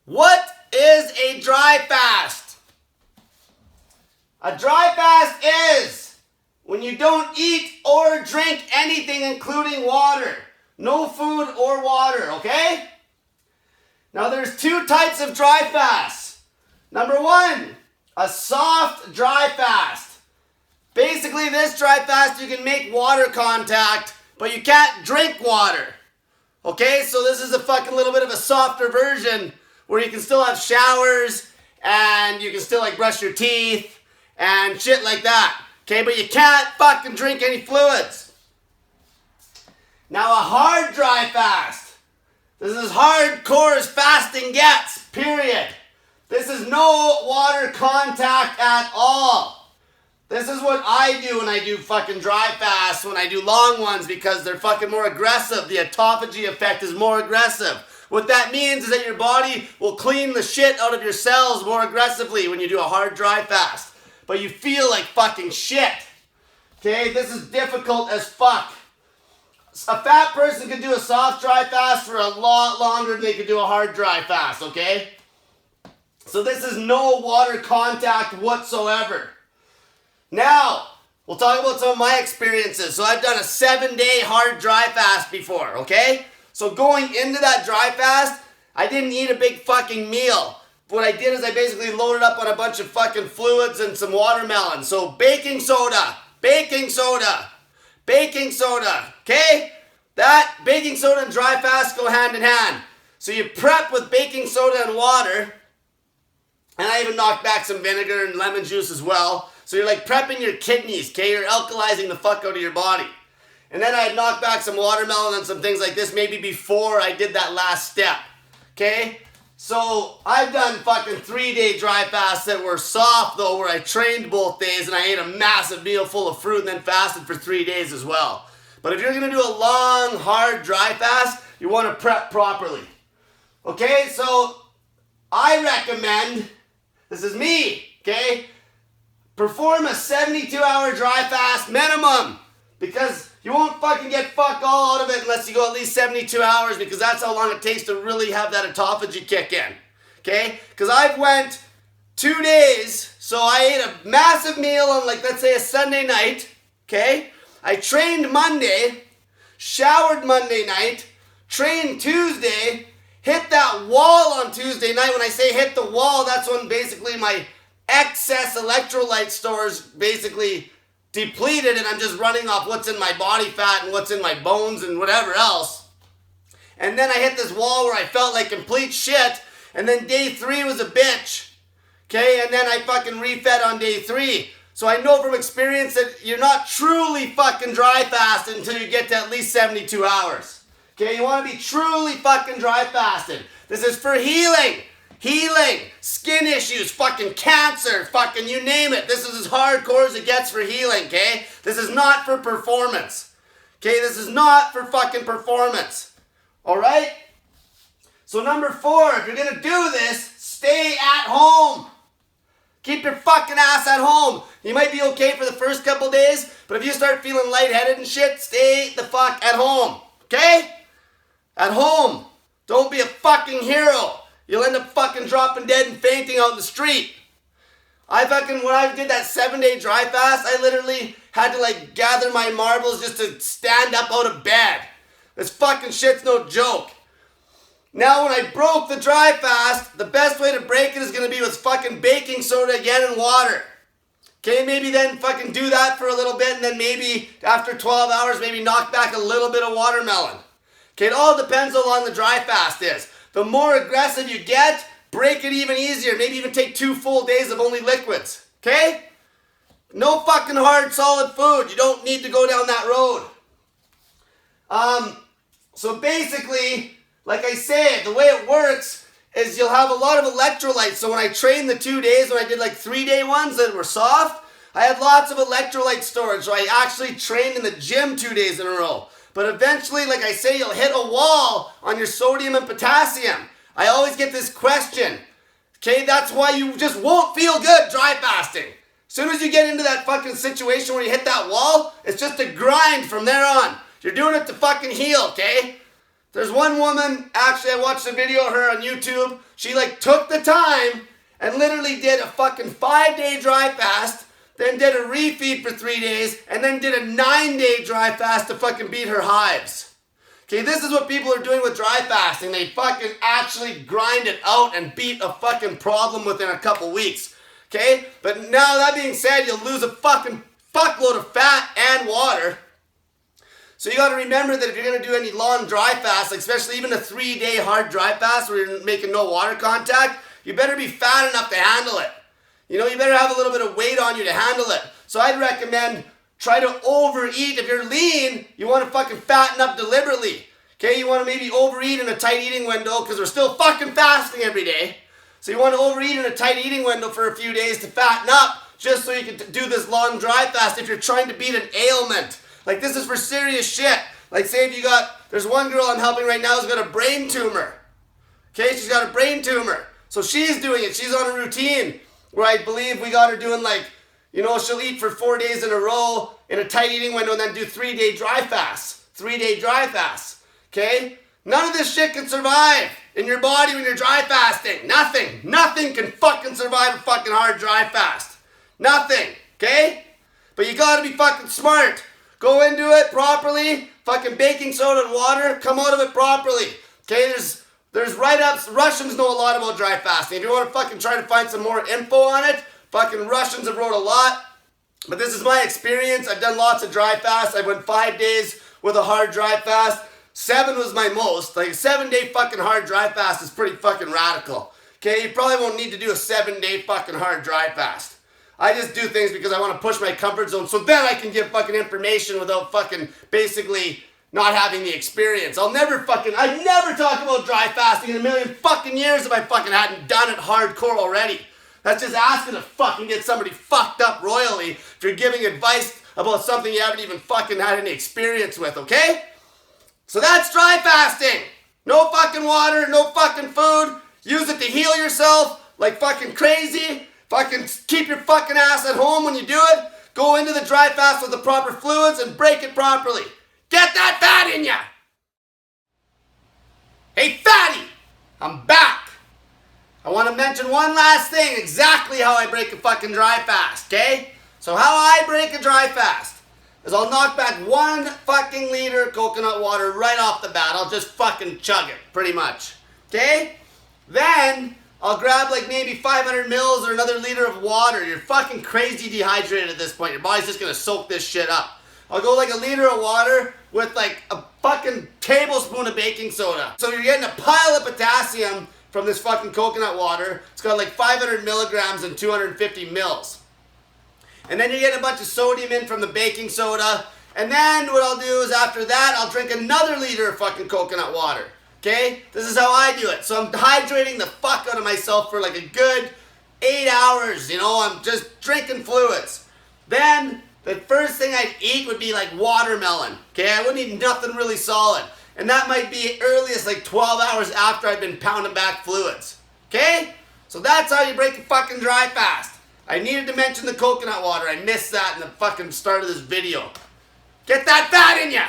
What is a dry fast? A dry fast is when you don't eat or drink anything including water. No food or water, okay? Now there's two types of dry fasts. Number one, a soft dry fast. Basically this dry fast you can make water contact, but you can't drink water. Okay, so this is a fucking little bit of a softer version where you can still have showers and you can still like brush your teeth and shit like that. Okay, but you can't fucking drink any fluids. Now a hard dry fast. This is as hardcore as fasting gets, period. This is no water contact at all. This is what I do when I do fucking dry fasts, when I do long ones, because they're fucking more aggressive. The autophagy effect is more aggressive. What that means is that your body will clean the shit out of your cells more aggressively when you do a hard dry fast. But you feel like fucking shit. Okay, this is difficult as fuck. A fat person can do a soft dry fast for a lot longer than they can do a hard dry fast, okay? So this is no water contact whatsoever. Now, we'll talk about some of my experiences. So I've done a 7-day hard dry fast before, okay? So going into that dry fast, I didn't eat a big fucking meal. What I did is I basically loaded up on a bunch of fucking fluids and some watermelon. So baking soda, okay? That baking soda and dry fast go hand in hand. So you prep with baking soda and water. And I even knocked back some vinegar and lemon juice as well. So you're like prepping your kidneys, okay? You're alkalizing the fuck out of your body. And then I'd knock back some watermelon and some things like this maybe before I did that last step, okay? So I've done fucking 3-day dry fasts that were soft though, where I trained both days and I ate a massive meal full of fruit and then fasted for 3 days as well. But if you're gonna do a long, hard dry fast, you wanna prep properly. Okay, so I recommend, this is me, okay? Perform a 72-hour dry fast minimum, because you won't fucking get fuck all out of it unless you go at least 72 hours, because that's how long it takes to really have that autophagy kick in. Okay? Because I've went 2 days, so I ate a massive meal on, like, let's say a Sunday night. Okay? I trained Monday, showered Monday night, trained Tuesday, hit that wall on Tuesday night. When I say hit the wall, that's when basically my excess electrolyte stores basically depleted and I'm just running off what's in my body fat and what's in my bones and whatever else. And then I hit this wall where I felt like complete shit, and then day 3 was a bitch. Okay, and then I fucking refed on day 3. So I know from experience that you're not truly fucking dry fasted until you get to at least 72 hours. Okay, you want to be truly fucking dry fasted. This is for healing. Healing, skin issues, fucking cancer, fucking you name it. This is as hardcore as it gets for healing, okay? This is not for performance. Okay, this is not for fucking performance. Alright? So number 4, if you're gonna do this, stay at home. Keep your fucking ass at home. You might be okay for the first couple days, but if you start feeling lightheaded and shit, stay the fuck at home. Okay? At home. Don't be a fucking hero. You'll end up fucking dropping dead and fainting out in the street. When I did that 7-day dry fast, I literally had to like gather my marbles just to stand up out of bed. This fucking shit's no joke. Now when I broke the dry fast, the best way to break it is gonna be with fucking baking soda again and water. Okay, maybe then fucking do that for a little bit and then maybe after 12 hours, maybe knock back a little bit of watermelon. Okay, it all depends how long the dry fast is. The more aggressive you get, break it even easier. Maybe even take 2 full days of only liquids. Okay? No fucking hard, solid food. You don't need to go down that road. So basically, like I said, the way it works is you'll have a lot of electrolytes. So when I trained the 2 days, when I did like 3-day ones that were soft, I had lots of electrolyte storage. So I actually trained in the gym 2 days in a row. But eventually, like I say, you'll hit a wall on your sodium and potassium. I always get this question. Okay, that's why you just won't feel good dry fasting. As soon as you get into that fucking situation where you hit that wall, it's just a grind from there on. You're doing it to fucking heal, okay? There's one woman, actually I watched a video of her on YouTube. She like took the time and literally did a fucking 5-day dry fast, then did a refeed for 3 days, and then did a 9-day dry fast to fucking beat her hives. Okay, this is what people are doing with dry fasting. They fucking actually grind it out and beat a fucking problem within a couple weeks. Okay, but now that being said, you'll lose a fucking fuckload of fat and water. So you got to remember that if you're going to do any long dry fast, like especially even a 3-day hard dry fast where you're making no water contact, you better be fat enough to handle it. You know, you better have a little bit of weight on you to handle it. So I'd recommend try to overeat. If you're lean, you want to fucking fatten up deliberately. Okay, you want to maybe overeat in a tight eating window because we're still fucking fasting every day. So you want to overeat in a tight eating window for a few days to fatten up just so you can do this long dry fast if you're trying to beat an ailment. Like this is for serious shit. Like say if you there's one girl I'm helping right now who's got a brain tumor. Okay, she's got a brain tumor. So she's doing it. She's on a routine where I believe we got her doing like, you know, she'll eat for 4 days in a row in a tight eating window and then do 3-day dry fasts. 3-day dry fasts. Okay? None of this shit can survive in your body when you're dry fasting. Nothing. Nothing can fucking survive a fucking hard dry fast. Nothing. Okay? But you gotta be fucking smart. Go into it properly. Fucking baking soda and water. Come out of it properly. Okay? There's write-ups. Russians know a lot about dry fasting. If you want to fucking try to find some more info on it, fucking Russians have wrote a lot. But this is my experience. I've done lots of dry fasts. I went 5 days with a hard dry fast. 7 was my most. Like a 7-day fucking hard dry fast is pretty fucking radical. Okay, you probably won't need to do a 7-day fucking hard dry fast. I just do things because I want to push my comfort zone so then I can give fucking information without fucking basically not having the experience. I'd never talk about dry fasting in a million fucking years if I fucking hadn't done it hardcore already. That's just asking to fucking get somebody fucked up royally if you're giving advice about something you haven't even fucking had any experience with, okay? So that's dry fasting. No fucking water, no fucking food. Use it to heal yourself like fucking crazy. Fucking keep your fucking ass at home when you do it. Go into the dry fast with the proper fluids and break it properly. Get that fat in ya! Hey fatty, I'm back. I want to mention one last thing, exactly how I break a fucking dry fast, okay? So how I break a dry fast is I'll knock back 1 fucking liter of coconut water right off the bat. I'll just fucking chug it, pretty much, okay? Then I'll grab like maybe 500 mils or another liter of water. You're fucking crazy dehydrated at this point. Your body's just gonna soak this shit up. I'll go like a liter of water with like a fucking tablespoon of baking soda. So you're getting a pile of potassium from this fucking coconut water. It's got like 500 milligrams and 250 mils. And then you're getting a bunch of sodium in from the baking soda. And then what I'll do is after that, I'll drink another liter of fucking coconut water. Okay? This is how I do it. So I'm hydrating the fuck out of myself for like a good 8 hours. You know, I'm just drinking fluids. Then the first thing I'd eat would be like watermelon. Okay? I wouldn't eat nothing really solid. And that might be earliest like 12 hours after I've been pounding back fluids. Okay? So that's how you break a fucking dry fast. I needed to mention the coconut water. I missed that in the fucking start of this video. Get that fat in ya!